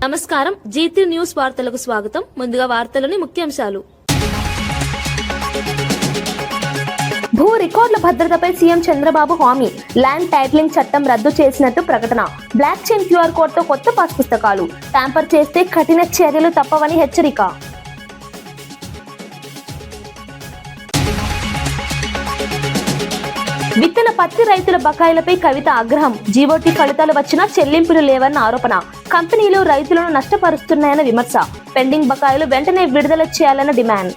నమస్కారం, GT news వార్తలకు స్వాగతం. ముందుగా వార్తలోని ముఖ్యాంశాలు. భూ రికార్డుల భద్రతపై సీఎం చంద్రబాబు హామీ. ల్యాండ్ టైటిలింగ్ చట్టం రద్దు చేసినట్టు ప్రకటన. బ్లాక్ చైన్ క్యూఆర్ కోడ్తో కొత్త పాస్ పుస్తకాలు. ట్యాంపర్ చేస్తే కఠిన చర్యలు తప్పవని హెచ్చరిక. విత్తన పత్తి రైతుల బకాయిలపై కవిత ఆగ్రహం. జీవోటీ ఫలితాలు వచ్చినా చెల్లింపులు లేవన్న ఆరోపణ. కంపెనీలు రైతులను నష్టపరుస్తున్నాయన్న విమర్శ. పెండింగ్ బకాయిలు వెంటనే విడుదల చేయాలన్న డిమాండ్.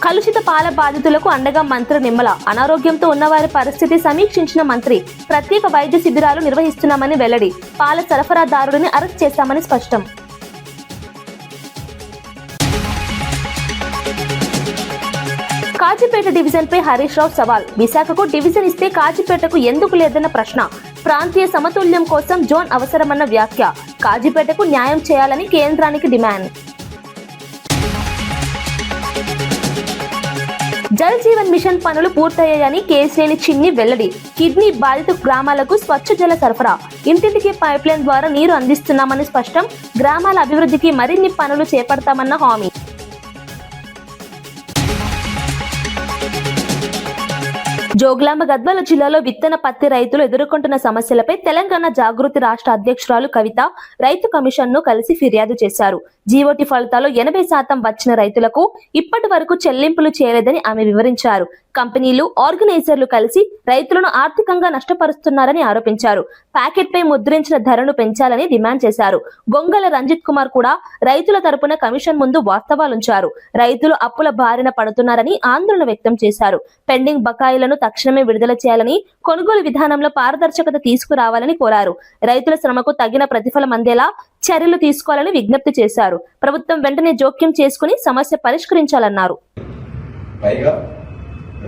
కలుషిత పాల బాధితులకు అండగా మంత్రి నిమ్మల. అనారోగ్యంతో ఉన్నవారి పరిస్థితి సమీక్షించిన మంత్రి. ప్రత్యేక వైద్య శిబిరాలు నిర్వహిస్తున్నామని వెల్లడి. పాల సరఫరాదారుడిని అరెస్ట్ చేశామని స్పష్టం. కాజీపేట డివిజన్ పై హరీష్ రావు సవాల్. విశాఖకు డివిజన్ ఇస్తే కాజీపేటకు ఎందుకు లేదన్న ప్రశ్న. ప్రాంతీయ సమతుల్యం కోసం జోన్ అవసరమన్న వ్యాఖ్య. కాజీపేటకు న్యాయం చేయాలని కేంద్రానికి డిమాండ్. జల్ జీవన్ మిషన్ పనులు పూర్తయ్యాయని కేశినేని చిన్ని వెల్లడి. కిడ్నీ బాధిత గ్రామాలకు స్వచ్ఛ జల సరఫరా. ఇంటింటికి పైప్లైన్ ద్వారా నీరు అందిస్తున్నామని స్పష్టం. గ్రామాల అభివృద్ధికి మరిన్ని పనులు చేపడతామన్న హామీ. జోగులాంబ గద్వాల జిల్లాలో విత్తన పత్తి రైతులు ఎదుర్కొంటున్న సమస్యలపై తెలంగాణ జాగృతి రాష్ట్ర అధ్యక్షురాలు కవిత రైతు కమిషన్ ను కలిసి ఫిర్యాదు చేశారు. జీవోటీ ఫలితాలు 80% వచ్చిన రైతులకు ఇప్పటి వరకు చెల్లింపులు చేయలేదని ఆమె వివరించారు. కంపెనీలు, ఆర్గనైజర్లు కలిసి రైతులను ఆర్థికంగా నష్టపరుస్తున్నారని ఆరోపించారు. ప్యాకెట్ పై ముద్రించిన ధరను పెంచాలని డిమాండ్ చేశారు. గొంగల రంజిత్ కుమార్ కూడా రైతుల తరపున కమిషన్ ముందు వాస్తవాలుంచారు. రైతులు అప్పుల బారిన పడుతున్నారని ఆందోళన వ్యక్తం చేశారు. పెండింగ్ బకాయిలను తక్షణమే విడుదల చేయాలని, కొనుగోలు విధానంలో పారదర్శకత తీసుకురావాలని కోరారు. రైతుల శ్రమకు తగిన ప్రతిఫలం అందేలా చర్యలు తీసుకోవాలని విజ్ఞప్తి చేశారు. ప్రభుత్వం వెంటనే జోక్యం చేసుకుని సమస్య పరిష్కరించాలన్నారు.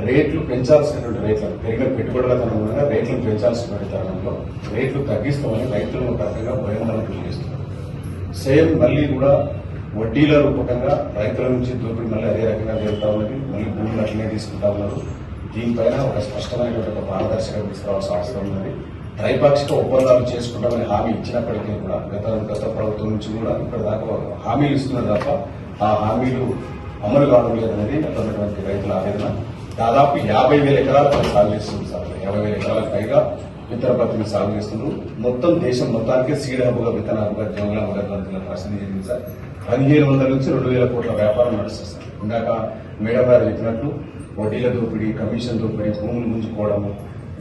రేట్లు పెంచాల్సినటువంటి రేట్లను పెరిగిన పెట్టుబడులకు అనుగుణంగా రేట్లను పెంచాల్సినటువంటి తరుణంలో రేట్లు తగ్గిస్తామని రైతులను కరెక్ట్గా భయాందోళన చేస్తున్నారు. సేమ్ మళ్ళీ కూడా వడ్డీల రూపకంగా రైతుల నుంచి దోపిడీ మళ్ళీ అదే రకంగా జరుగుతూ ఉన్నది. మళ్ళీ భూములు అట్లనే తీసుకుంటా ఉన్నారు. దీనిపైన ఒక స్పష్టమైనటువంటి ఒక పారదర్శకత తీసుకురావాల్సిన అవసరం ఉన్నది. త్రైపాక్షిక ఒప్పందాలు చేసుకుంటామని హామీ ఇచ్చినప్పటికీ కూడా గత ప్రభుత్వం నుంచి కూడా ఇప్పటిదాకా హామీలు ఇస్తున్నారు తప్ప ఆ హామీలు అమలు కావడం లేదనేది అటువంటి రైతుల ఆవేదన. దాదాపు 50,000 ఎకరాలు సాగు చేస్తుంది సార్. 50,000 ఎకరాలకు పైగా విత్తన పత్తిని సాగు చేస్తున్నారు. మొత్తం దేశం మొత్తానికి సీడ్ హబ్గా విత్తన హబ్గా జోగులాంబ గద్వాల జిల్లా పరిస్థితి జరిగింది సార్. 1,500 నుంచి 2,000 కోట్ల వ్యాపారం నడుస్తుంది సార్. ఇందాక మేడం గారు చెప్పినట్లు వడ్డీల దోపిడీ, కమిషన్ దోపిడీ, భూములు ముంచుకోవడము,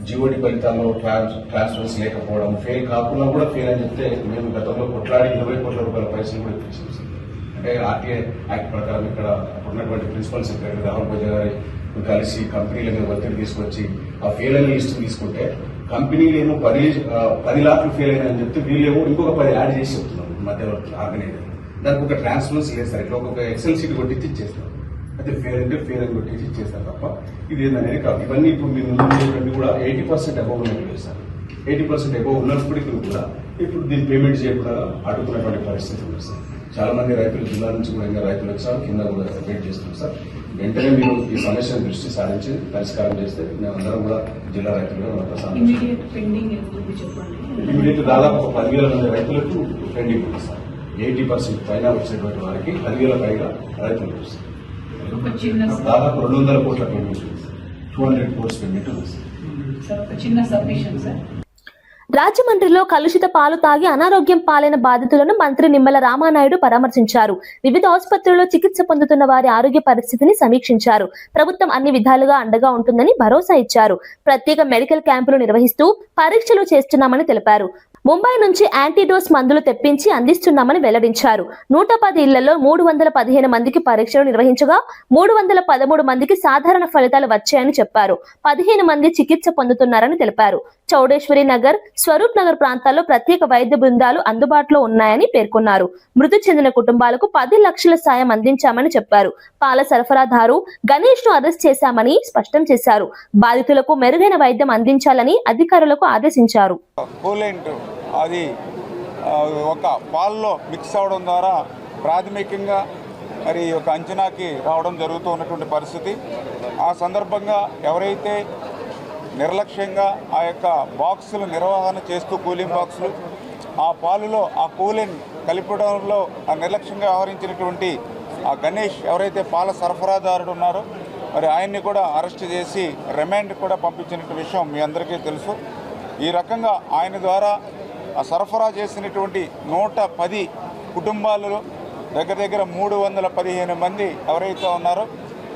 జీవోటీ ఫలితాల్లో ట్రాన్స్ఫరెన్స్ లేకపోవడం, ఫెయిల్ కాకుండా కూడా ఫెయిల్ అని చెప్తే మేము గతంలో కొట్లాడి 20 కోట్ల రూపాయల పైసలు కూడా ఇప్పించాం సార్. అంటే ఆర్టీఐ యాక్ట్ ప్రకారం ఇక్కడ ఉన్నటువంటి ప్రిన్సిపల్ సెక్రటరీ రాహుల్ బజా గారి కలిసి కంపెనీల మీద ఒత్తిడి తీసుకొచ్చి ఆ ఫెయిల్ అయిన లిస్ట్ తీసుకుంటే కంపెనీలు ఏమో 10 లాఖలు ఫెయిల్ అయినాయని చెప్తే వీళ్ళేమో ఇంకొక 10 యాడ్ చేసి చెప్తున్నారు మధ్యవర్తి ఆర్గనైజర్. దానికి ఒక ట్రాన్స్ఫరెన్స్ లేదు సార్. ఇట్లా ఒక ఎక్సెల్ షీట్ కొట్టించి ఇచ్చేస్తారు. అయితే ఫెయిల్ అంటే ఫెయిల్ అని కొట్టించి ఇచ్చేస్తారు తప్ప ఇది ఏందనేది కాదు. ఇవన్నీ ఇప్పుడు మీరు ముందు కూడా 80% అబౌవ్ ఉన్నట్టు సార్. 80% అబౌవ్ ఉన్నప్పటికీ కూడా ఇప్పుడు దీన్ని పేమెంట్ చేయకుండా అడ్డుకున్నటువంటి పరిస్థితి ఉంది సార్. చాలా మంది రైతులు జిల్లా నుంచి కూడా ఇంకా రైతులు వచ్చారు, కింద కూడా వెయిట్ చేస్తున్నారు సార్. వెంటనే మీరు ఈ సమస్యను దృష్టి సారించి పరిష్కారం చేస్తే మేమందరం కూడా జిల్లా రైతులుగా ఇమీడియట్ దాదాపు ఒక 10,000 మంది రైతులకు పెండింగ్ ఉంది సార్. 80% పైన వచ్చేటువంటి వారికి 10,000 పైగా రైతులు వస్తారు. దాదాపు 200 కోట్ల పేమెంట్ ఉంది సార్. 200 crores పేమెంట్ ఉంది సార్. రాజమండ్రిలో కలుషిత పాలు తాగి అనారోగ్యం పాలైన బాధితులను మంత్రి నిమ్మల రామానాయుడు పరామర్శించారు. వివిధ ఆసుపత్రుల్లో చికిత్స పొందుతున్న వారి ఆరోగ్య పరిస్థితిని సమీక్షించారు. ప్రభుత్వం అన్ని విధాలుగా అండగా ఉంటుందని భరోసా ఇచ్చారు. ప్రత్యేక మెడికల్ క్యాంపులు నిర్వహిస్తూ పరీక్షలు చేస్తున్నామని తెలిపారు. ముంబై నుంచి యాంటీడోస్ మందులు తెప్పించి అందిస్తున్నామని వెల్లడించారు. 110 ఇళ్లలో 315 మందికి పరీక్షలు నిర్వహించగా 313 మందికి సాధారణ ఫలితాలు వచ్చాయని చెప్పారు. 15 మంది చికిత్స పొందుతున్నారని తెలిపారు. చౌడేశ్వరి నగర్, స్వరూప్ నగర్ ప్రాంతాల్లో ప్రత్యేక వైద్య బృందాలు అందుబాటులో ఉన్నాయని పేర్కొన్నారు. మృతి చెందిన కుటుంబాలకు 10 లక్షల సాయం అందించామని చెప్పారు. పాల సరఫరాదారు గణేష్ ను అరెస్ట్ చేశామని స్పష్టం చేశారు. బాధితులకు మెరుగైన వైద్యం అందించాలని అధికారులకు ఆదేశించారు. అది ఒక పాల్లో మిక్స్ అవడం ద్వారా ప్రాథమికంగా మరి ఒక అంచనాకి రావడం జరుగుతూ ఉన్నటువంటి పరిస్థితి. ఆ సందర్భంగా ఎవరైతే నిర్లక్ష్యంగా ఆ యొక్క బాక్సులు నిర్వహణ చేస్తూ కూలింగ్ బాక్సులు ఆ పాలులో ఆ కూలింగ్ కలిపడంలో ఆ నిర్లక్ష్యంగా వ్యవహరించినటువంటి ఆ గణేష్ ఎవరైతే పాల సరఫరాదారుడు ఉన్నారో మరి ఆయన్ని కూడా అరెస్ట్ చేసి రిమాండ్ కూడా పంపించినటువంటి విషయం మీ అందరికీ తెలుసు. ఈ రకంగా ఆయన ద్వారా ఆ సరఫరా చేసినటువంటి 110 కుటుంబాలలో దగ్గర 315 మంది ఎవరైతే ఉన్నారో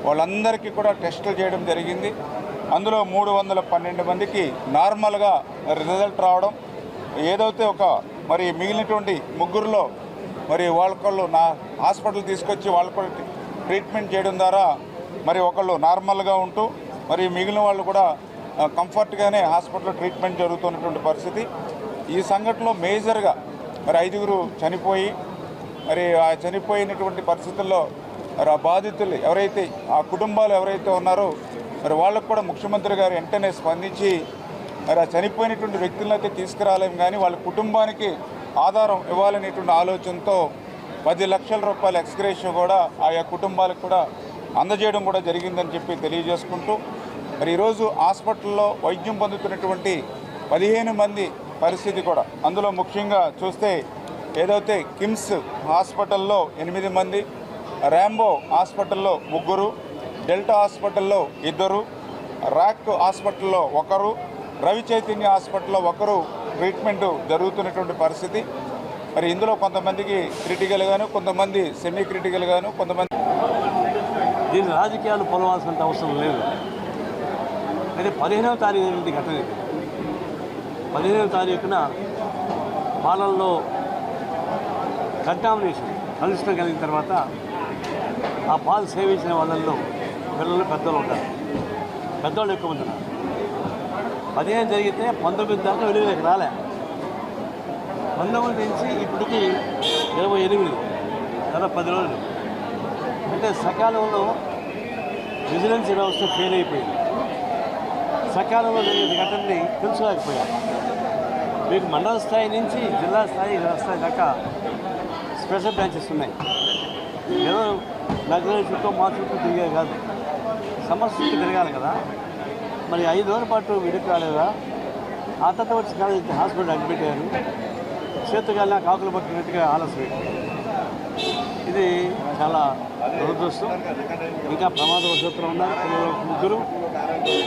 వాళ్ళందరికీ కూడా టెస్టులు చేయడం జరిగింది. అందులో 312 మందికి నార్మల్గా రిజల్ట్ రావడం, ఏదైతే మరి మిగిలినటువంటి ముగ్గురులో మరి వాళ్ళకళ్ళు హాస్పిటల్ తీసుకొచ్చి వాళ్ళకు ట్రీట్మెంట్ చేయడం ద్వారా మరి ఒకళ్ళు నార్మల్గా ఉంటూ మరి మిగిలిన వాళ్ళు కూడా కంఫర్ట్గానే హాస్పిటల్లో ట్రీట్మెంట్ జరుగుతున్నటువంటి పరిస్థితి. ఈ సంఘటనలో మేజర్గా మరి 5గురు చనిపోయి మరి ఆ చనిపోయినటువంటి పరిస్థితుల్లో మరి ఆ బాధితులు ఎవరైతే ఆ కుటుంబాలు ఎవరైతే ఉన్నారో మరి వాళ్ళకు కూడా ముఖ్యమంత్రి గారు వెంటనే స్పందించి మరి ఆ చనిపోయినటువంటి వ్యక్తులను అయితే తీసుకురాలేము కానీ వాళ్ళ కుటుంబానికి ఆధారం ఇవ్వాలనేటువంటి ఆలోచనతో 10 లక్షల రూపాయల ఎక్స్గ్రేషియో కూడా ఆయా కుటుంబాలకు కూడా అందజేయడం కూడా జరిగిందని చెప్పి తెలియజేసుకుంటూ మరి ఈరోజు హాస్పిటల్లో వైద్యం పొందుతున్నటువంటి 15 మంది పరిస్థితి కూడా, అందులో ముఖ్యంగా చూస్తే ఏదైతే కిమ్స్ హాస్పిటల్లో 8 మంది, ర్యాంబో హాస్పిటల్లో 3, డెల్టా హాస్పిటల్లో 2, రాక్ హాస్పిటల్లో 1, రవి చైతన్య హాస్పిటల్లో 1 ట్రీట్మెంట్ జరుగుతున్నటువంటి పరిస్థితి. మరి ఇందులో కొంతమందికి క్రిటికల్గాను, కొంతమంది సెమీ క్రిటికల్గాను, కొంతమంది దీని రాజకీయాలు పొలవాల్సినంత అవసరం లేదు. అయితే 15వ తారీఖు నుండి ఘటన ఇది. 15వ తారీఖున పాలనలో కంటామినేషన్ కలుషితం కలిగిన తర్వాత ఆ పాలు సేవించిన వాళ్ళల్లో పిల్లలు పెద్దలు ఉంటారు. పెద్దవాళ్ళు ఎక్కువ మంది ఉన్నారు. 15 జరిగితే 19 దాకా వెలుగులోకి రాలే. 19 నుంచి ఇప్పటికి 28, దాదాపు 10 రోజులు. అంటే సకాలంలో విజిలెన్స్ వ్యవస్థ ఫెయిల్ అయిపోయింది. సకాలంలో జరిగిన ఘటనని తెలుసుకోలేకపోయారు. మీకు మండల స్థాయి నుంచి జిల్లా స్థాయి, రాష్ట్ర స్థాయి దాకా స్పెషల్ బ్రాంచెస్ ఉన్నాయి. ఏదో నగరం చుట్టూ మా చుట్టూ తిరిగే కాదు, సమస్య చుట్టూ తిరగాలి కదా. మరి 5 రోజుల పాటు వెనక్కి రాలేదా? ఆ తర్వాత వచ్చి హాస్పిటల్ అడ్మిట్ అయ్యారు. చేతుగాలిన కాకులు పట్టినట్టుగా ఆలస్యం. ఇది చాలా దురదృష్టం. ఇంకా ప్రమాదవశాత్తు ఉన్నారు. పిల్లలు 3,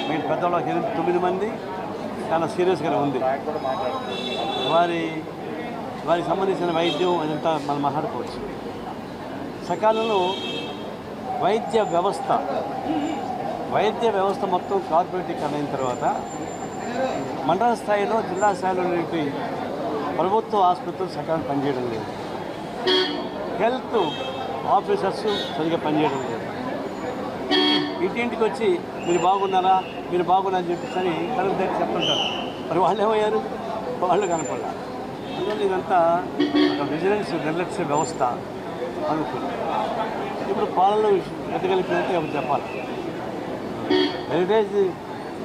మీరు పెద్దవాళ్ళకి 9 మంది. చాలా సీరియస్గానే ఉంది. వారికి సంబంధించిన వైద్యం అదంతా మనం మాట్లాడుకోవచ్చు. సకాలంలో వైద్య వ్యవస్థ మొత్తం కార్పొరేటీకరణ అయిన తర్వాత మండల స్థాయిలో, జిల్లా స్థాయిలో ప్రభుత్వ ఆసుపత్రులు సకాలం పనిచేయడం లేదు. హెల్త్ ఆఫీసర్స్ సరిగ్గా పనిచేయడం లేదు. ఇంటింటికి వచ్చి మీరు బాగున్నారని చెప్పేసి తనకు దగ్గర చెప్తుంటారు. మరి వాళ్ళు ఏమయ్యారు? వాళ్ళు కనపడాలి. అందువల్ల ఇదంతా ఒక విజిలెన్స్ నిర్లక్ష్య వ్యవస్థ అనుకుంది. ఇప్పుడు పాలనలో ఎదగలిపినట్టు ఎవరు చెప్పాలి. హెరిటేజ్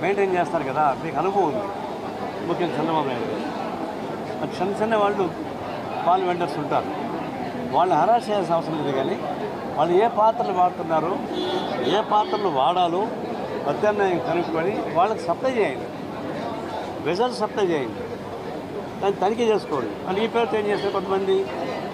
మెయింటైన్ చేస్తారు కదా, మీకు అనుభవం ఉంది. ముఖ్యంగా చంద్రబాబు నాయుడు మరి చిన్న వాళ్ళు పాలు వెండర్స్ ఉంటారు. వాళ్ళు హరాస్ చేయాల్సిన అవసరం లేదు. కానీ వాళ్ళు ఏ పాత్రలు వాడుతున్నారో, ఏ పాత్రలు వాడాలో ప్రత్యామ్నాయం కనుక్కొని వాళ్ళకి సప్లై చేయండి, రిజల్ట్ సప్లై చేయండి, దాన్ని తనిఖీ చేసుకోండి. వాళ్ళు ఈ పేరుతో ఏం చేస్తారు? కొంతమంది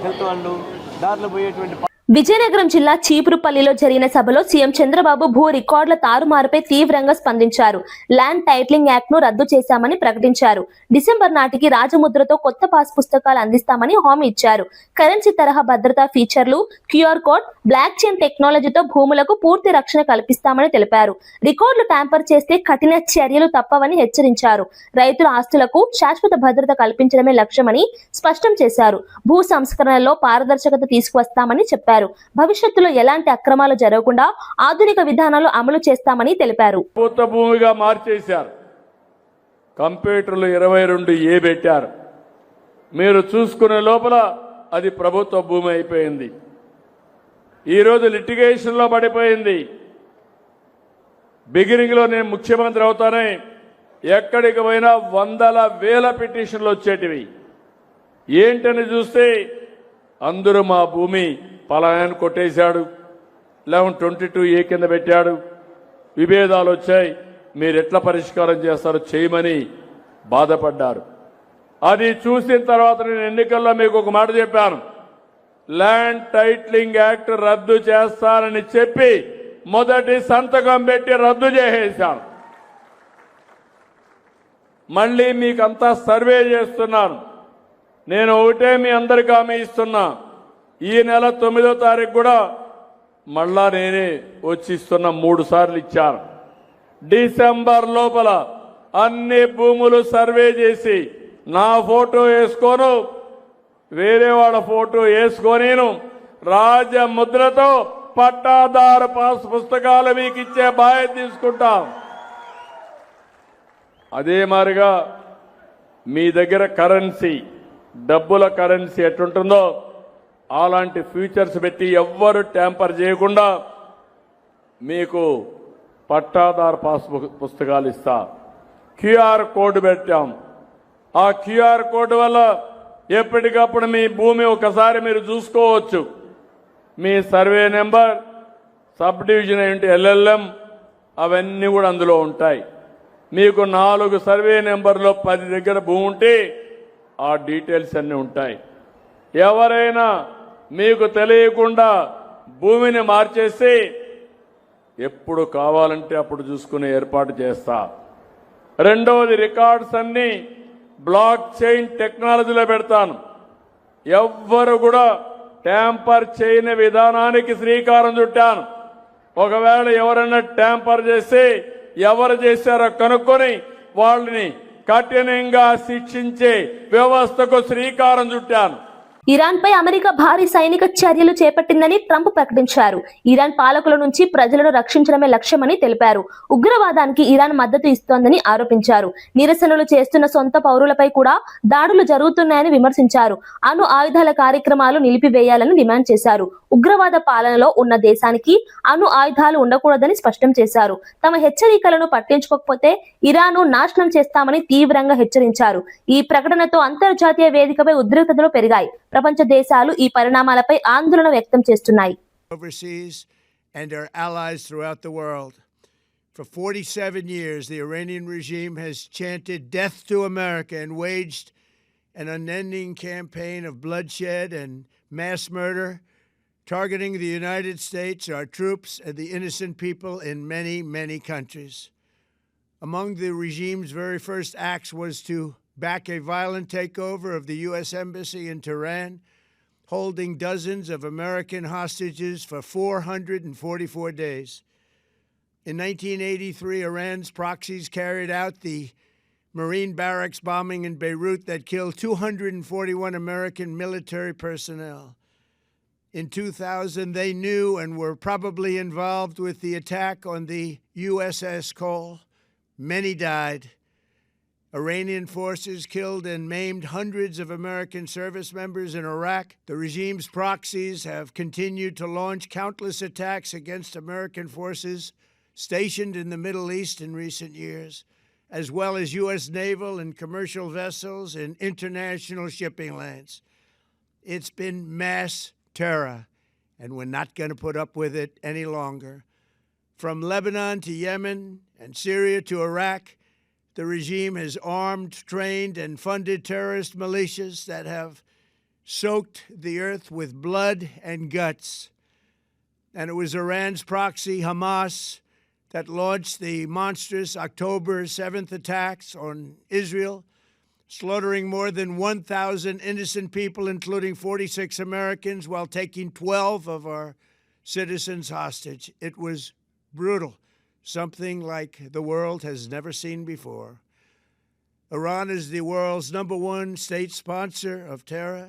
హెల్త్ వాళ్ళు దారిలో పోయేటువంటి విజయనగరం జిల్లా చీపురుపల్లిలో జరిగిన సభలో సీఎం చంద్రబాబు భూ రికార్డుల తారుమారుపై తీవ్రంగా స్పందించారు. ల్యాండ్ టైటిలింగ్ యాక్ట్ ను రద్దు చేశామని ప్రకటించారు. డిసెంబర్ నాటికి రాజముద్రతో కొత్త పాస్ పుస్తకాలు అందిస్తామని హామీ ఇచ్చారు. కరెన్సీ తరహా భద్రతా ఫీచర్లు, క్యూఆర్ కోడ్, బ్లాక్ చైన్ టెక్నాలజీతో భూములకు పూర్తి రక్షణ కల్పిస్తామని తెలిపారు. రికార్డులు ట్యాంపర్ చేస్తే కఠిన చర్యలు తప్పవని హెచ్చరించారు. రైతుల ఆస్తులకు శాశ్వత భద్రత కల్పించడమే లక్ష్యమని స్పష్టం చేశారు. భూ సంస్కరణలో పారదర్శకత తీసుకువస్తామని చెప్పారు. భవిష్యత్తులో ఎలాంటి అక్రమాలు జరగకుండా ఆధునిక విధానాలు అమలు చేస్తామని తెలిపారు. ప్రభుత్వ భూమిగా మార్చేశారు. కంప్యూటర్లు 22A పెట్టారు. మీరు చూసుకునే లోపల అది ప్రభుత్వ భూమి అయిపోయింది. ఈరోజు లిటిగేషన్లో పడిపోయింది. బిగినింగ్లో నేను ముఖ్యమంత్రి అవుతానే ఎక్కడికి పోయినా వందల వేల పిటిషన్లు వచ్చేటివి. ఏంటని చూస్తే అందరూ మా భూమి పలాయన కొట్టేశాడు, 1122A కింద పెట్టాడు, విభేదాలు వచ్చాయి, మీరు ఎట్లా పరిష్కారం చేస్తారో చేయమని బాధపడ్డారు. అది చూసిన తర్వాత నేను ఎన్నికల్లో మీకు ఒక మాట చెప్పాను. ల్యాండ్ టైటిలింగ్ యాక్ట్ రద్దు చేస్తానని చెప్పి మొదటి సంతకం పెట్టి రద్దు చేసేశాను. మళ్ళీ మీకంతా సర్వే చేస్తున్నాను. నేను ఒకటే మీ అందరికీ హామీ ఇస్తున్నా, ఈ నెల 9వ తారీఖు కూడా మళ్ళా నేనే వచ్చి ఇస్తున్నా. 3 సార్లు ఇచ్చాను. డిసెంబర్ లోపల అన్ని భూములు సర్వే చేసి నా ఫోటో వేసుకోను, వేరే వాళ్ళ ఫోటో వేసుకొని రాజముద్రతో పట్టాదారు పాస్ పుస్తకాలు మీకు ఇచ్చే బాధ్యత తీసుకుంటాం. అదే మాదిరిగా మీ దగ్గర కరెన్సీ, డబ్బుల కరెన్సీ ఎట్టుంటుందో అలాంటి ఫ్యూచర్స్ పెట్టి ఎవ్వరు ట్యాంపర్ చేయకుండా మీకు పట్టాదారు పాస్ పుస్తకాలు ఇస్తా. క్యూఆర్ కోడ్ పెట్టాం. ఆ క్యూఆర్ కోడ్ వల్ల ఎప్పటికప్పుడు మీ భూమి ఒకసారి మీరు చూసుకోవచ్చు. మీ సర్వే నెంబర్, సబ్ డివిజన్ ఏంటి, ఎల్ఎల్ఎం అవన్నీ కూడా అందులో ఉంటాయి. మీకు 4 సర్వే నెంబర్లో 10 దగ్గర భూమి ఉంటే ఆ డీటెయిల్స్ అన్నీ ఉంటాయి. ఎవరైనా మీకు తెలియకుండా భూమిని మార్చేసి ఎప్పుడు కావాలంటే అప్పుడు చూసుకునే ఏర్పాటు చేస్తా. రెండవది, రికార్డ్స్ అన్ని బ్లాక్ చైన్ టెక్నాలజీలో పెడతాను. ఎవ్వరు కూడా ట్యాంపర్ చేయని విధానానికి శ్రీకారం చుట్టాను. ఒకవేళ ఎవరైనా ట్యాంపర్ చేసి ఎవరు చేశారో కనుక్కొని వాళ్ళని కఠినంగా శిక్షించే వ్యవస్థకు శ్రీకారం చుట్టాను. ఇరాన్ పై అమెరికా భారీ సైనిక చర్యలు చేపట్టిందని ట్రంప్ ప్రకటించారు. ఇరాన్ పాలకుల నుంచి ప్రజలను రక్షించడమే లక్ష్యమని తెలిపారు. ఉగ్రవాదానికి ఇరాన్ మద్దతు ఇస్తోందని ఆరోపించారు. నిరసనలు చేస్తున్న సొంత పౌరులపై కూడా దాడులు జరుగుతున్నాయని విమర్శించారు. అణు ఆయుధాల కార్యక్రమాలు నిలిపివేయాలని డిమాండ్ చేశారు. ఉగ్రవాద పాలనలో ఉన్న దేశానికి అణు ఆయుధాలు ఉండకూడదని స్పష్టం చేశారు. తమ హెచ్చరికలను పట్టించుకోకపోతే ఇరాన్ను నాశనం చేస్తామని తీవ్రంగా హెచ్చరించారు. ఈ ప్రకటనతో అంతర్జాతీయ వేదికపై ఉద్రిక్తతలు పెరిగాయి. ప్రపంచ దేశాలు ఈ పరిణామాలపై ఆందోళన వ్యక్తం చేస్తున్నాయి. Overseas and our allies throughout the world. For 47 years, the Iranian regime has chanted death to America and waged an unending campaign of bloodshed and mass murder, targeting the United States, our troops, and the innocent people in many, many countries. Among the regime's very first acts was to back a violent takeover of the U.S. Embassy in Tehran, holding dozens of American hostages for 444 days. In 1983, Iran's proxies carried out the Marine barracks bombing in Beirut that killed 241 American military personnel. In 2000, they knew and were probably involved with the attack on the USS Cole. Many died. Iranian forces killed and maimed hundreds of American service members in Iraq. The regime's proxies have continued to launch countless attacks against American forces stationed in the Middle East in recent years, as well as U.S. naval and commercial vessels in international shipping lanes. It's been mass terror, and we're not going to put up with it any longer. From Lebanon to Yemen and Syria to Iraq, the regime has armed, trained, and funded terrorist militias that have soaked the earth with blood and guts. And it was Iran's proxy, Hamas, that launched the monstrous October 7th attacks on Israel, slaughtering more than 1,000 innocent people, including 46 Americans, while taking 12 of our citizens hostage. It was brutal. Something like the world has never seen before. Iran is the world's #1 state sponsor of terror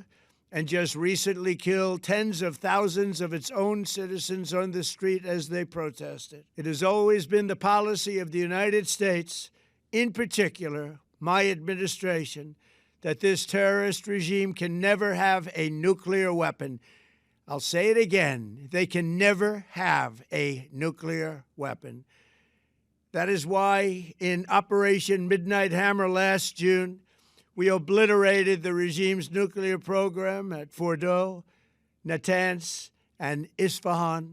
and just recently killed tens of thousands of its own citizens on the street as they protested. It has always been the policy of the United States, in particular my administration, that this terrorist regime can never have a nuclear weapon. I'll say it again, they can never have a nuclear weapon. That is why in Operation Midnight Hammer last June, we obliterated the regime's nuclear program at Fordow, Natanz, and Isfahan.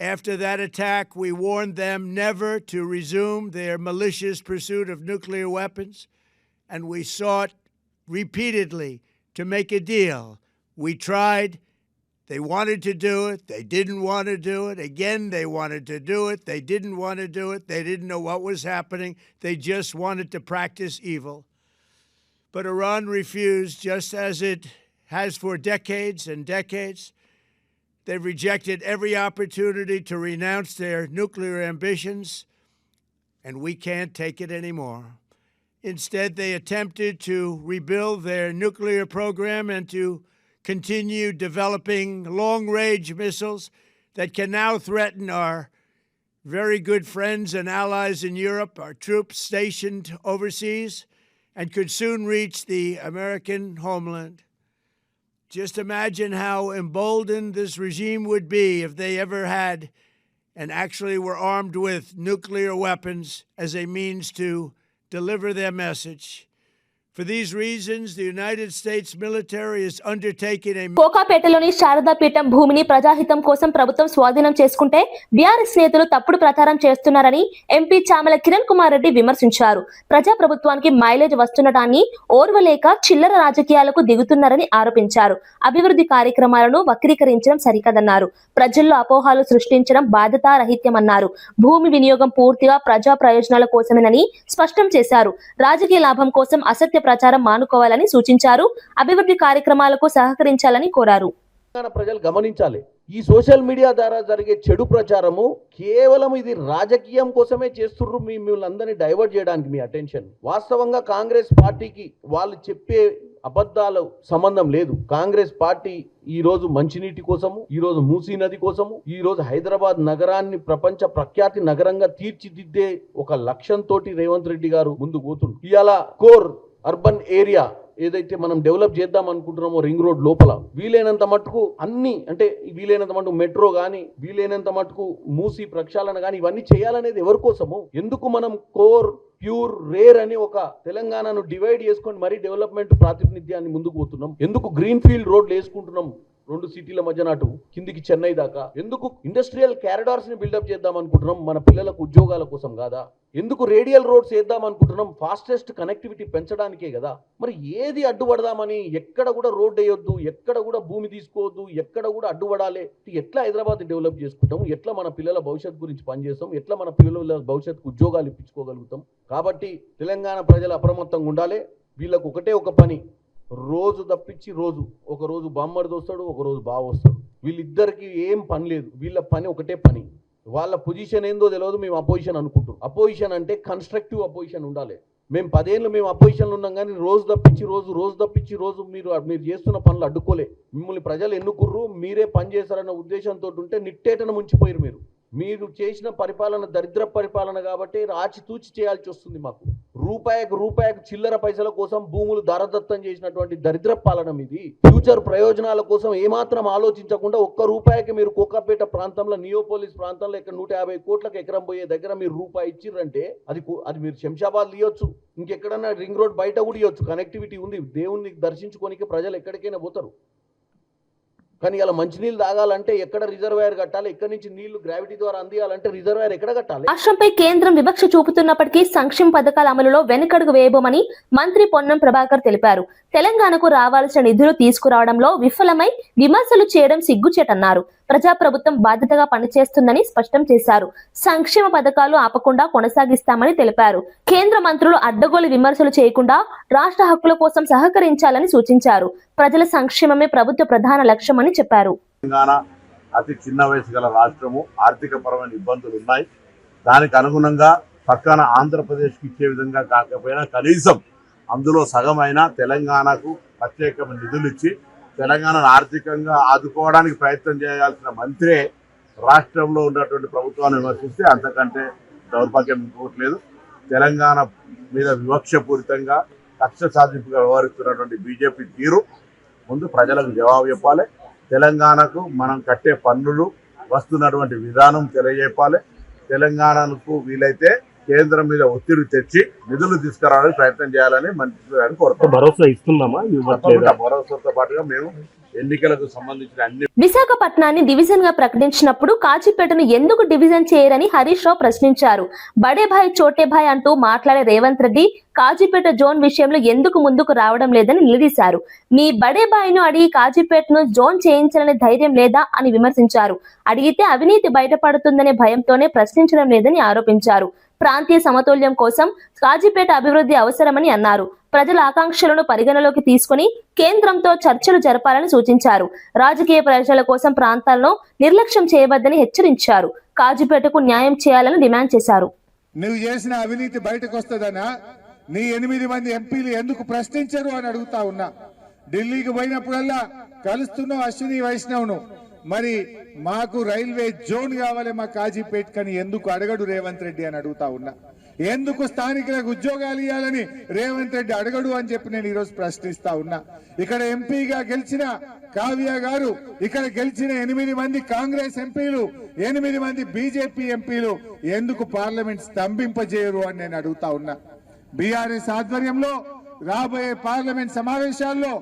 After that attack, we warned them never to resume their malicious pursuit of nuclear weapons, and we sought repeatedly to make a deal. We tried. They wanted to do it. They didn't want to do it. Again, they wanted to do it. They didn't want to do it. They didn't know what was happening. They just wanted to practice evil. But Iran refused, just as it has for decades and decades. They've rejected every opportunity to renounce their nuclear ambitions, and we can't take it anymore. Instead, they attempted to rebuild their nuclear program and to continue developing long-range missiles that can now threaten our very good friends and allies in Europe, our troops stationed overseas, and could soon reach the American homeland. Just imagine how emboldened this regime would be if they ever had and actually were armed with nuclear weapons as a means to deliver their message. For these reasons, the United States military is undertaking a కోకాపేటలోని Sharada పీఠం భూమిని ప్రజాహితం కోసం ప్రభుత్వం స్వాధీనం చేసుకుంటే BRS నేతలు తప్పుడు ప్రచారం చేస్తున్నారని ఎంపీ చామల కిరణ్ కుమార్ రెడ్డి విమర్శించారు. ప్రజాప్రభుత్వానికి మైలేజ్ వస్తుండటాన్ని ఓర్వలేక చిల్లర రాజకీయాలకు దిగుతున్నారని ఆరోపించారు. అభివృద్ధి కార్యక్రమాలను వక్రీకరించడం సరికాదన్నారు. ప్రజల్లో అపోహలు సృష్టించడం బాధ్యతారహిత్యమన్నారు. భూమి వినియోగం పూర్తిగా ప్రజా ప్రయోజనాల కోసమేనని స్పష్టం చేశారు. రాజకీయ లాభం కోసం అసత్య ప్రచారం మానుకోవాలని సూచించారు. అభివృద్ధి కార్యక్రమాలకు సహకరించాలని కోరారు. ప్రజలు గమనించాలి, ఈ సోషల్ మీడియా ద్వారా జరిగే చెడు ప్రచారము కేవలం ఇది రాజకీయం కోసమే చేస్తుర్రు. మిమ్మల్ని అందరినీ డైవర్ట్ చేయడానికి మీ అటెన్షన్. వాస్తవంగా కాంగ్రెస్ పార్టీకి వాళ్ళు చెప్పే అబద్ధాలు సంబంధం లేదు. కాంగ్రెస్ పార్టీ ఈ రోజు మంచినీటి కోసము, ఈ రోజు మూసీ నది కోసము, ఈ రోజు హైదరాబాద్ నగరాన్ని ప్రపంచ ప్రఖ్యాతి నగరంగా తీర్చిదిద్దే ఒక లక్ష్యంతో రేవంత్ రెడ్డి గారు ముందుకు పోతుండ్రు. ఇవాళ కోర్ అర్బన్ ఏరియా ఏదైతే మనం డెవలప్ చేద్దాం అనుకుంటున్నామో రింగ్ రోడ్ లోపల వీలైనంత మటుకు అన్ని, అంటే వీలైనంత మటుకు మెట్రో కానీ, వీలైనంత మటుకు మూసీ ప్రక్షాళన కానీ, ఇవన్నీ చేయాలనేది ఎవరి కోసము? ఎందుకు మనం కోర్, ప్యూర్, రేర్ అని ఒక తెలంగాణను డివైడ్ చేసుకొని మరీ డెవలప్మెంట్ ప్రాతినిధ్యాన్ని ముందుకు పోతున్నాం? ఎందుకు గ్రీన్ ఫీల్డ్ రోడ్లు వేసుకుంటున్నాం 2 సిటీల మధ్య నాటు కిందికి చెన్నై దాకా? ఎందుకు ఇండస్ట్రియల్ క్యారిడార్స్ ని బిల్డప్ చేద్దాం అనుకుంటున్నాం? మన పిల్లలకు ఉద్యోగాల కోసం కాదా? ఎందుకు రేడియల్ రోడ్స్ వేద్దాం అనుకుంటున్నాం? ఫాస్టెస్ట్ కనెక్టివిటీ పెంచడానికే కదా. మరి ఏది అడ్డుపడదామని? ఎక్కడ కూడా రోడ్ వేయొద్దు, ఎక్కడ కూడా భూమి తీసుకోవద్దు, ఎక్కడ కూడా అడ్డుపడాలి. ఎట్లా హైదరాబాద్ డెవలప్ చేసుకుంటాం? ఎట్లా మన పిల్లల భవిష్యత్తు గురించి పనిచేస్తాం? ఎట్లా మన పిల్లల భవిష్యత్తుకు ఉద్యోగాలు ఇప్పించుకోగలుగుతాం? కాబట్టి తెలంగాణ ప్రజలు అప్రమత్తంగా ఉండాలి. వీళ్ళకు ఒకటే ఒక పని, రోజు తప్పించి రోజు, ఒక రోజు బామ్మర్ది వస్తాడు, ఒక రోజు బావ వస్తాడు. వీళ్ళిద్దరికి ఏం పని లేదు. వీళ్ళ పని ఒకటే పని. వాళ్ళ పొజిషన్ ఏందో తెలియదు, మేము అపోజిషన్ అనుకుంటాం. అపోజిషన్ అంటే కన్స్ట్రక్టివ్ అపోజిషన్ ఉండాలి. మేము 10 ఏళ్ళు మేము అపోజిషన్లో ఉన్నాం, కానీ రోజు తప్పించి రోజు మీరు చేస్తున్న పనులు అడ్డుకోలే. మిమ్మల్ని ప్రజలు ఎన్నుకుర్రు, మీరే పని చేస్తారన్న ఉద్దేశంతో ఉంటే నిట్టేటను ముంచిపోయారు. మీరు చేసిన పరిపాలన దరిద్ర పరిపాలన కాబట్టి ఆచితూచి చేయాల్సి వస్తుంది. మాకు రూపాయికి చిల్లర పైసల కోసం భూములు దారదత్తం చేసినటువంటి దరిద్ర పాలన ఇది. ఫ్యూచర్ ప్రయోజనాల కోసం ఏమాత్రం ఆలోచించకుండా ఒక్క రూపాయికి మీరు కోకాపేట ప్రాంతంలో, నియోపోలిస్ ప్రాంతంలో ఇక్కడ 150 కోట్లకు ఎకరం పోయే దగ్గర మీరు రూపాయి ఇచ్చిర్రంటే అది మీరు శంషాబాద్ ఇవ్వచ్చు, ఇంకెక్కడన్నా రింగ్ రోడ్ బయట కూడా ఇవ్వచ్చు. కనెక్టివిటీ ఉంది. దేవుణ్ణి దర్శించుకోనికి ప్రజలు ఎక్కడికైనా పోతారు. కానీ ఇలా మంచినీళ్ళు తాగాలంటే ఎక్కడ రిజర్వాయర్ కట్టాలి? ఎక్కడి నుంచి నీళ్లు గ్రావిటీ ద్వారా అందియాలంటే రిజర్వాయర్ ఎక్కడ కట్టాలి? రాష్ట్రంపై కేంద్రం వివక్ష చూపుతున్నప్పటికీ సంక్షేమ పథకాల అమలులో వెనుకడుగు వేయబోమని మంత్రి పొన్నం ప్రభాకర్ తెలిపారు. తెలంగాణకు రావాల్సిన నిధులు తీసుకురావడంలో విఫలమై విమర్శలు చేయడం సిగ్గుచేటన్నారు. ప్రజాప్రభుత్వం బాధ్యతగా పనిచేస్తుందని స్పష్టం చేశారు. సంక్షేమ పథకాలు ఆపకుండా కొనసాగిస్తామని తెలిపారు. కేంద్ర మంత్రులు అడ్డగోలు విమర్శలు చేయకుండా రాష్ట్ర హక్కుల కోసం సహకరించాలని సూచించారు. ప్రజల సంక్షేమమే ప్రభుత్వ ప్రధాన లక్ష్యమని చెప్పారు. తెలంగాణ అతి చిన్న వయసు గల రాష్ట్రము, ఆర్థిక పరమైన ఇబ్బందులు ఉన్నాయి. దానికి అనుగుణంగా పక్కన ఆంధ్రప్రదేశ్కి ఇచ్చే విధంగా కాకపోయినా కనీసం అందులో సగమైన తెలంగాణకు ప్రత్యేకమైన నిధులు ఇచ్చి తెలంగాణను ఆర్థికంగా ఆదుకోవడానికి ప్రయత్నం చేయాల్సిన మంత్రే రాష్ట్రంలో ఉన్నటువంటి ప్రభుత్వాన్ని విమర్శిస్తే అంతకంటే దౌర్భాగ్యం ఇంకోట్లేదు. తెలంగాణ మీద వివక్షపూరితంగా కక్ష సాధింపుగా వ్యవహరిస్తున్నటువంటి బీజేపీ తీరు ముందు ప్రజలకు జవాబు చెప్పాలి. తెలంగాణకు మనం కట్టే పన్నులు వస్తున్నటువంటి విధానం తెలియజెప్పాలి. తెలంగాణకు వీలైతే కేంద్రం మీద ఒత్తిడి తెచ్చి నిధులు తీసుకురావడానికి ప్రయత్నం చేయాలని మంత్రి గారిని కోరుతాం. భరోసా ఇస్తున్నామా? భరోసాతో పాటుగా మేము ఎన్నికలకు సంబంధించిన అన్ని విశాఖపట్నాన్ని డివిజన్ గా ప్రకటించినప్పుడు కాజీపేటను ఎందుకు డివిజన్ చేయరని హరీష్ రావు ప్రశ్నించారు. బడే భాయ్ చోటే భాయ్ అంటూ మాట్లాడే రేవంత్ రెడ్డి కాజీపేట జోన్ విషయంలో ఎందుకు ముందుకు రావడం లేదని నిలదీశారు. మీ బడే భాయ్ ను అడిగి కాజీపేటను జోన్ చేయించాలనే ధైర్యం లేదా అని విమర్శించారు. అడిగితే అవినీతి బయటపడుతుందనే భయంతోనే ప్రశ్నించడం లేదని ఆరోపించారు. ప్రాంతీయ సమతుల్యం కోసం కాజీపేట అభివృద్ధి అవసరమని అన్నారు. ప్రజల ఆకాంక్షలను పరిగణలోకి తీసుకుని కేంద్రంతో చర్చలు జరపాలని సూచించారు. రాజకీయ ప్రయోజనాల కోసం ప్రాంతాలను నిర్లక్ష్యం చేయవద్దని హెచ్చరించారు. కాజీపేటకు న్యాయం చేయాలని డిమాండ్ చేశారు. నువ్వు చేసిన అవినీతి బయటకు వస్తుందనా? నీ 8 మంది ఎంపీలు ఎందుకు ప్రశ్నించరు అని అడుగుతా ఉన్నా. ఢిల్లీకి పోయినప్పుడల్లా కలుస్తున్నావు అశ్విని వైష్ణవ్ను. మరి మాకు రైల్వే జోన్ కావాలి మా కాజీపేట్ కని ఎందుకు అడగడు రేవంత్ రెడ్డి అని అడుగుతా ఉన్నా. ఎందుకు స్థానికులకు ఉద్యోగాలు ఇవ్వాలని రేవంత్ రెడ్డి అడగడు అని చెప్పి నేను ఈరోజు ప్రశ్నిస్తా ఉన్నా. ఇక్కడ ఎంపీగా గెలిచిన కావ్య గారు, ఇక్కడ గెలిచిన 8 మంది కాంగ్రెస్ ఎంపీలు, 8 మంది బీజేపీ ఎంపీలు ఎందుకు పార్లమెంట్ స్తంభింపజేయరు అని నేను అడుగుతా ఉన్నా. బీఆర్ఎస్ ఆధ్వర్యంలో రాబోయే పార్లమెంట్ సమావేశాల్లో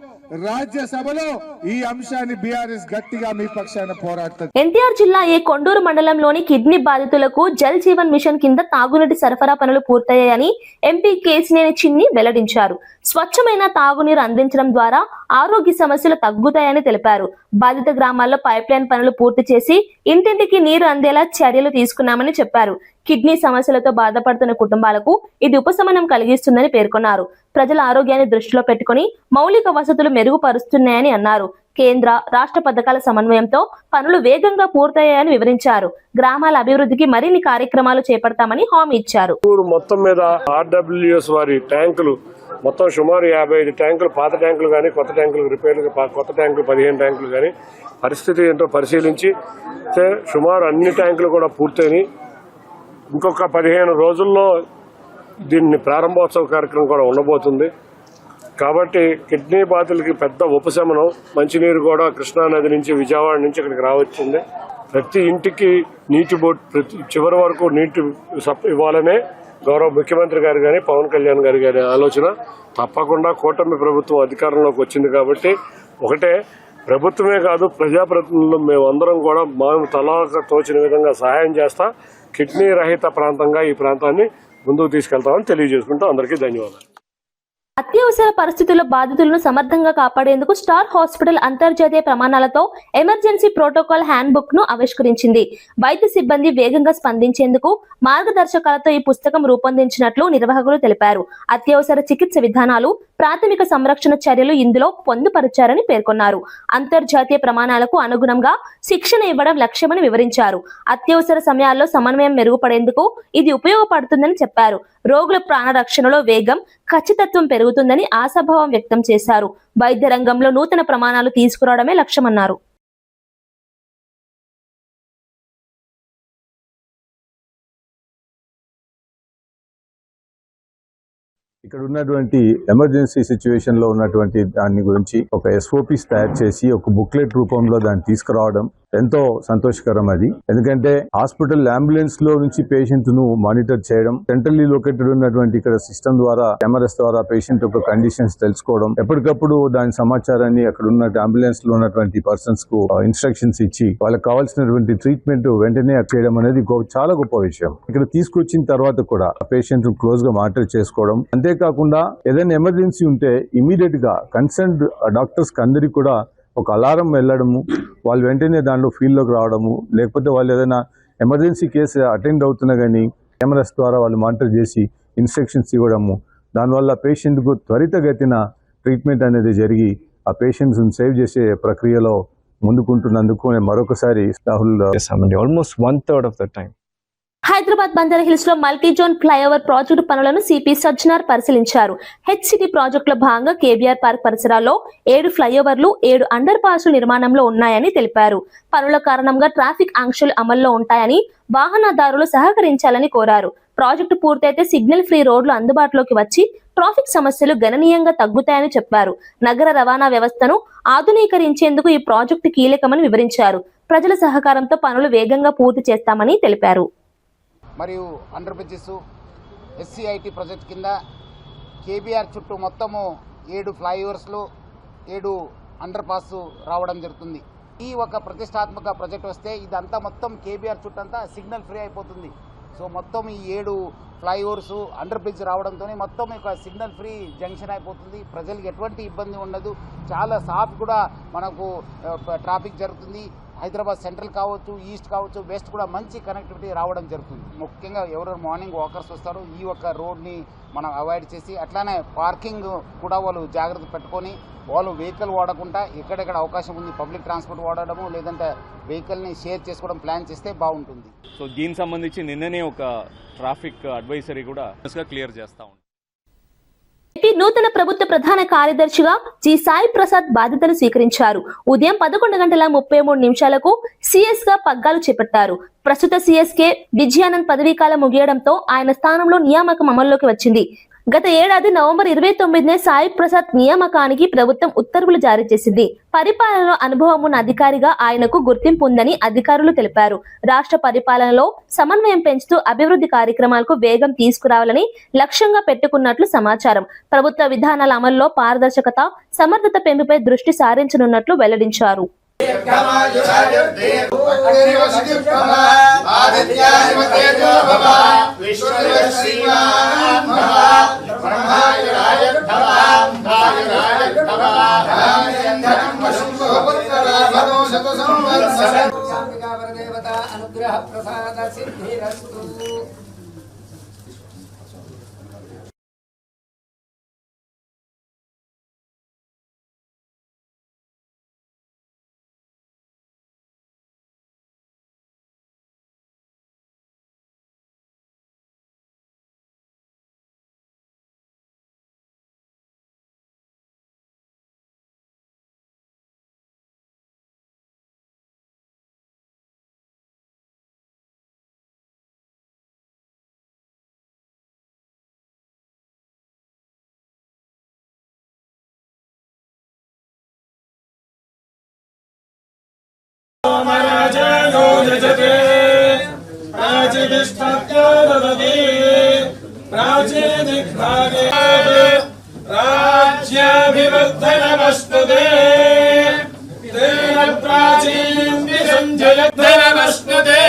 రాజ్యసభలో ఈ అంశాన్ని బీఆర్ఎస్ గట్టిగా మీ పక్షాన పోరాడుతుంది. ఎన్టీఆర్ జిల్లా కొండూరు మండలంలోని కిడ్నీ బాధితులకు జల్ జీవన్ మిషన్ కింద తాగునీటి సరఫరా పనులు పూర్తయ్యాయని ఎంపీ కేసినేని చిన్ని వెల్లడించారు. స్వచ్ఛమైన తాగునీరు అందించడం ద్వారా ఆరోగ్య సమస్యలు తగ్గుతాయని తెలిపారు. బాధిత గ్రామాల్లో పైప్ లైన్ పనులు పూర్తి చేసి ఇంటింటికి నీరు అందేలా చర్యలు తీసుకున్నామని చెప్పారు. కిడ్నీ సమస్యలతో బాధపడుతున్న కుటుంబాలకు ఇది ఉపశమనం కలిగిస్తుందని పేర్కొన్నారు. ప్రజల ఆరోగ్యాన్ని దృష్టిలో పెట్టుకుని మౌలిక వసతులు మెరుగుపరుస్తున్నాయని అన్నారు. కేంద్ర రాష్ట్ర పథకాల సమన్వయంతో పనులు వేగంగా పూర్తయ్యాయని వివరించారు. గ్రామాల అభివృద్ధికి మరిన్ని కార్యక్రమాలు చేపడతామని హామీ ఇచ్చారు. మొత్తం మీద ఆర్డబ్ల్యూఎస్ వారి ట్యాంకులు మొత్తం సుమారు 55 ట్యాంకులు, పాత ట్యాంకులు కానీ కొత్త ట్యాంకులు రిపేర్లు, కొత్త ట్యాంకులు 15 ట్యాంకులు కానీ పరిస్థితి ఏంటో పరిశీలించి సుమారు అన్ని ట్యాంకులు కూడా పూర్తయినాయి. ఇంకొక 15 రోజుల్లో దీన్ని ప్రారంభోత్సవ కార్యక్రమం కూడా ఉండబోతుంది. కాబట్టి కిడ్నీ బాధితులకి పెద్ద ఉపశమనం. మంచినీరు కూడా కృష్ణానది నుంచి విజయవాడ నుంచి ఇక్కడికి రావచ్చింది. ప్రతి ఇంటికి నీటి బోట్ ప్రతి చివరి వరకు నీటి ఇవ్వాలనే గౌరవ ముఖ్యమంత్రి గారు కానీ పవన్ కళ్యాణ్ గారి ఆలోచన. తప్పకుండా కూటమి ప్రభుత్వం అధికారంలోకి వచ్చింది కాబట్టి ఒకటే ప్రభుత్వమే కాదు ప్రజాప్రతినిధులు మేమందరం కూడా మేము తలా తోచిన విధంగా సహాయం చేస్తా కిడ్నీ రహిత ప్రాంతంగా ఈ ప్రాంతాన్ని ముందుకు తీసుకెళ్తామని తెలియజేసుకుంటూ అందరికీ ధన్యవాదాలు. అత్యవసర పరిస్థితుల్లో బాధితులను సమర్థంగా కాపాడేందుకు స్టార్ హాస్పిటల్ అంతర్జాతీయ ప్రమాణాలతో ఎమర్జెన్సీ ప్రోటోకాల్ హ్యాండ్ బుక్ ను ఆవిష్కరించింది. వైద్య సిబ్బంది వేగంగా స్పందించేందుకు మార్గదర్శకాలతో ఈ పుస్తకం రూపొందించినట్లు నిర్వాహకులు తెలిపారు. అత్యవసర చికిత్స విధానాలు, ప్రాథమిక సంరక్షణ చర్యలు ఇందులో పొందుపరిచారని పేర్కొన్నారు. అంతర్జాతీయ ప్రమాణాలకు అనుగుణంగా శిక్షణ ఇవ్వడం లక్ష్యమని వివరించారు. అత్యవసర సమయాల్లో సమన్వయం మెరుగుపడేందుకు ఇది ఉపయోగపడుతుందని చెప్పారు. రోగుల ప్రాణరక్షణలో వేగం, ఖచ్చితత్వం పెరుగుతుందని ఆశాభావం వ్యక్తం చేశారు. వైద్య రంగంలో నూతన ప్రమాణాలు తీసుకురావడమే లక్ష్యమన్నారు. ఇక్కడ ఉన్నటువంటి ఎమర్జెన్సీ సిచ్యువేషన్ లో ఉన్నటువంటి దాని గురించి ఒక SOPs తయారు చేసి ఒక బుక్లెట్ రూపంలో దాన్ని తీసుకురావడం ఎంతో సంతోషకరం. అది ఎందుకంటే హాస్పిటల్ అంబులెన్స్ లో నుంచి పేషెంట్ ను మానిటర్ చేయడం, సెంట్రల్లీ లొకేటెడ్ ఉన్నటువంటి ఇక్కడ సిస్టమ్ ద్వారా కెమెరాస్ ద్వారా పేషెంట్ యొక్క కండిషన్స్ తెలుసుకోవడం, ఎప్పటికప్పుడు దాని సమాచారాన్ని అక్కడ ఉన్న అంబులెన్స్ లో ఉన్నటువంటి పర్సన్స్ కు ఇన్స్ట్రక్షన్స్ ఇచ్చి వాళ్ళకి కావాల్సినటువంటి ట్రీట్మెంట్ వెంటనే చేయడం అనేది చాలా గొప్ప విషయం. ఇక్కడ తీసుకొచ్చిన తర్వాత కూడా పేషెంట్ క్లోజ్ గా మానిటర్ చేసుకోవడం, అంతేకాకుండా ఏదైనా ఎమర్జెన్సీ ఉంటే ఇమీడియట్ గా కన్సర్న్ డాక్టర్స్ కి అందరికి కూడా ఒక అలారం వెళ్ళడము, వాళ్ళు వెంటనే దాంట్లో ఫీల్డ్లోకి రావడము, లేకపోతే వాళ్ళు ఏదైనా ఎమర్జెన్సీ కేసు అటెండ్ అవుతున్నా కానీ కెమెరాస్ ద్వారా వాళ్ళు మానిటర్ చేసి ఇన్స్ట్రక్షన్స్ ఇవ్వడము, దానివల్ల పేషెంట్కు త్వరితగతిన ట్రీట్మెంట్ అనేది జరిగి ఆ పేషెంట్స్ని సేవ్ చేసే ప్రక్రియలో ముందుకుంటున్నందుకు మరొకసారి Rahul almost 1/3 of the time. Hyderabad Banjara hills లో మల్టీ జోన్ ఫ్లైఓవర్ ప్రాజెక్టు పనులను సిపి సజ్జనార్ పరిశీలించారు. HCT ప్రాజెక్టులో భాగంగా కేబీఆర్ పార్క్ పరిసరాల్లో 7 ఫ్లైఓవర్లు, 7 అండర్ పాస్లు నిర్మాణంలో ఉన్నాయని తెలిపారు. పనుల కారణంగా ట్రాఫిక్ ఆంక్షలు అమల్లో ఉంటాయని, వాహనదారులు సహకరించాలని కోరారు. ప్రాజెక్టు పూర్తయితే సిగ్నల్ ఫ్రీ రోడ్లు అందుబాటులోకి వచ్చి ట్రాఫిక్ సమస్యలు గణనీయంగా తగ్గుతాయని చెప్పారు. నగర రవాణా వ్యవస్థను ఆధునీకరించేందుకు ఈ ప్రాజెక్టు కీలకమని వివరించారు. ప్రజల సహకారంతో పనులు వేగంగా పూర్తి చేస్తామని తెలిపారు. మరియు అండర్ బ్రిడ్జెస్ SCIT ప్రాజెక్ట్ కింద కేబీఆర్ చుట్టూ మొత్తము 7 ఫ్లైఓవర్స్లు, 7 అండర్ పాస్ రావడం జరుగుతుంది. ఈ ఒక ప్రతిష్టాత్మక ప్రాజెక్ట్ వస్తే ఇదంతా మొత్తం కేబీఆర్ చుట్టంతా సిగ్నల్ ఫ్రీ అయిపోతుంది. సో మొత్తం ఈ 7 ఫ్లైఓవర్స్ అండర్ బ్రిడ్జ్ రావడంతో మొత్తం ఒక సిగ్నల్ ఫ్రీ జంక్షన్ అయిపోతుంది. ప్రజలకు ఎటువంటి ఇబ్బంది ఉండదు. చాలా సాఫ్ కూడా మనకు ట్రాఫిక్ జరుగుతుంది. హైదరాబాద్ సెంట్రల్ కావచ్చు, ఈస్ట్ కావచ్చు, వెస్ట్ కూడా మంచి కనెక్టివిటీ రావడం జరుగుతుంది. ముఖ్యంగా ఎవరెవరు మార్నింగ్ వాకర్స్ వస్తారో ఈ ఒక్క రోడ్ని మనం అవాయిడ్ చేసి, అట్లానే పార్కింగ్ కూడా వాళ్ళు జాగ్రత్త పెట్టుకొని వాళ్ళు వెహికల్ వాడకుండా ఎక్కడెక్కడ అవకాశం ఉంది పబ్లిక్ ట్రాన్స్పోర్ట్ వాడడము లేదంటే వెహికల్ని షేర్ చేసుకోవడం ప్లాన్ చేస్తే బాగుంటుంది. సో దీనికి సంబంధించి నిన్ననే ఒక ట్రాఫిక్ అడ్వైజరీ కూడా క్లియర్ చేస్తా ఉంటాం. ఏపీ నూతన ప్రభుత్వ ప్రధాన కార్యదర్శిగా జి సాయి ప్రసాద్ బాధ్యతలు స్వీకరించారు. ఉదయం 11:33 సీఎస్ గా పగ్గాలు చేపట్టారు. ప్రస్తుత సీఎస్ కె విజయానంద్ పదవీకాలం ముగియడంతో ఆయన స్థానంలో నియామకం అమల్లోకి వచ్చింది. గత ఏడాది నవంబర్ 29నే సాయి ప్రసాద్ నియామకానికి ప్రభుత్వం ఉత్తర్వులు జారీ చేసింది. పరిపాలనలో అనుభవం ఉన్న అధికారిగా ఆయనకు గుర్తింపు ఉందని అధికారులు తెలిపారు. రాష్ట్ర పరిపాలనలో సమన్వయం పెంచుతూ అభివృద్ధి కార్యక్రమాలకు వేగం తీసుకురావాలని లక్ష్యంగా పెట్టుకున్నట్లు సమాచారం. ప్రభుత్వ విధానాల అమల్లో పారదర్శకత, సమర్థత పెంపుపై దృష్టి సారించనున్నట్లు వెల్లడించారు. అనుగ్రహ ప్రసాద సిద్ధిరస్తు. राज्याभिवर्धनमस्तुते तेन प्राचीनमस्तुते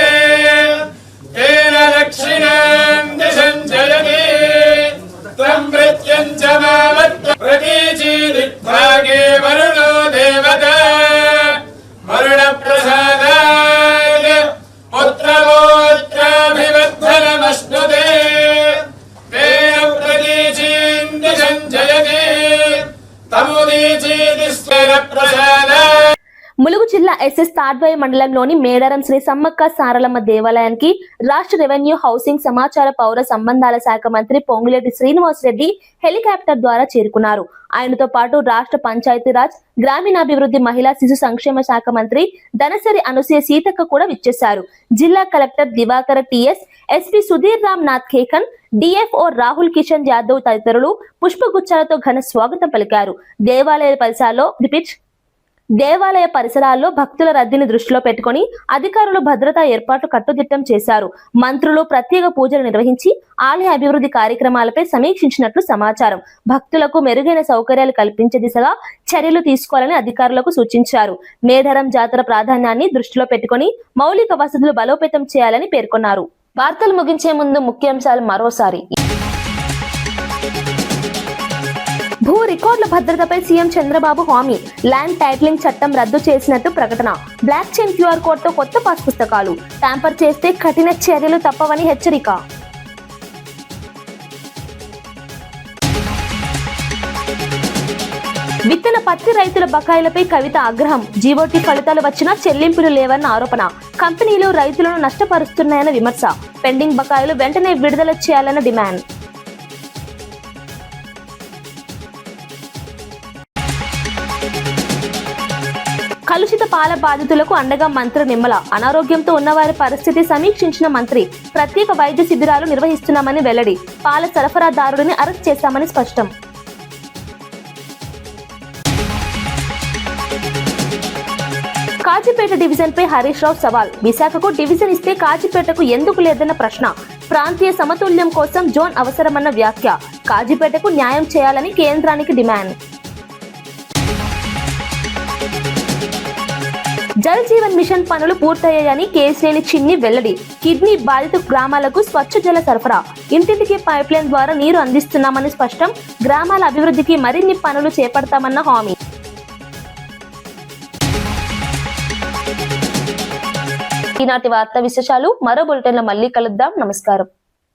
तेन दक्षिणां दिशं जयते त्वं प्रत्यञ्च मामत्व प्रतीचीदिग्भागे वरुणो देवता वरुणप्रसादाय पुत्रगोत्राभिवर्धनमस्तुते तेन प्रतीचीं दिशं जयते तमुदीचीदिस्वर प्रसादाय. ములుగు జిల్లా ఎస్ఎస్ తాడ్వాయి మండలంలోని మేడారం శ్రీ సమ్మక్క సారలమ్మ దేవాలయానికి రాష్ట్ర రెవెన్యూ, హౌసింగ్, సమాచార, పౌర సంబంధాల శాఖ మంత్రి పొంగులేటి శ్రీనివాస్ రెడ్డి హెలికాప్టర్ ద్వారా చేరుకున్నారు. ఆయనతో పాటు రాష్ట్ర పంచాయతీరాజ్, గ్రామీణాభివృద్ధి, మహిళా శిశు సంక్షేమ శాఖ మంత్రి ధనసరి అనసూయ సీతక్క కూడా విచ్చేశారు. జిల్లా collector Diwakar TS, SP Sudheer Ram Nath Khekan, DFO Rahul Kishan Yadav తదితరులు పుష్పగుచ్చాలతో ఘన స్వాగతం పలికారు. దేవాలయ పరిసరాల్లో భక్తుల రద్దీని దృష్టిలో పెట్టుకుని అధికారులు భద్రతా ఏర్పాట్లు కట్టుదిట్టం చేశారు. మంత్రులు ప్రత్యేక పూజలు నిర్వహించి ఆలయ అభివృద్ధి కార్యక్రమాలపై సమీక్షించినట్లు సమాచారం. భక్తులకు మెరుగైన సౌకర్యాలు కల్పించే దిశగా చర్యలు తీసుకోవాలని అధికారులకు సూచించారు. మేడారం జాతర ప్రాధాన్యాన్ని దృష్టిలో పెట్టుకుని మౌలిక వసతులు బలోపేతం చేయాలని పేర్కొన్నారు. వార్తలు ముగించే ముందు ముఖ్యాంశాలు మరోసారి. భూ రికార్డుల భద్రతపై సీఎం చంద్రబాబు హామీ. ల్యాండ్ టైటిలింగ్ చట్టం రద్దు చేసినట్టు ప్రకటన. బ్లాక్ చైన్ క్యూఆర్ కోడ్ తో కొత్త పాస్ పుస్తకాలు. ట్యాంపర్ చేస్తే కఠిన చర్యలు తప్పవని హెచ్చరిక. విత్తన పత్తి రైతుల బకాయిలపై కవిత ఆగ్రహం. జీవోటీ ఫలితాలు వచ్చినా చెల్లింపులు లేవన్న ఆరోపణ. కంపెనీలు రైతులను నష్టపరుస్తున్నాయన్న విమర్శ. పెండింగ్ బకాయిలు వెంటనే విడుదల చేయాలన్న డిమాండ్. కలుషిత పాల బాధితులకు అండగా మంత్రి నిమ్మల. అనారోగ్యంతో ఉన్నవారి పరిస్థితి సమీక్షించిన మంత్రి. ప్రత్యేక వైద్య శిబిరాలు నిర్వహిస్తున్నామని వెల్లడి. పాల సరఫరాదారుడిని అరెస్ట్ చేశామని స్పష్టం. కాజీపేట డివిజన్ పై హరీష్ రావు సవాల్. విశాఖకు డివిజన్ ఇస్తే కాజీపేటకు ఎందుకు లేదన్న ప్రశ్న. ప్రాంతీయ సమతుల్యం కోసం జోన్ అవసరమన్న వ్యాఖ్య. కాజీపేటకు న్యాయం చేయాలని కేంద్రానికి డిమాండ్. జల్ జీవన్ మిషన్ పనులు పూర్తయ్యాయని కేశినేని చిన్ని వెల్లడి. కిడ్నీ బాధిత గ్రామాలకు స్వచ్ఛ జల సరఫరా, ఇంటింటికి పైప్ లైన్ ద్వారా నీరు అందిస్తున్నామని స్పష్టం. గ్రామాల అభివృద్ధికి మరిన్ని పనులు చేపడతామన్న హామీ. ఈనాటి వార్తా విశేషాలు మరో బులెటిన్లో మళ్ళీ కలుద్దాం. నమస్కారం.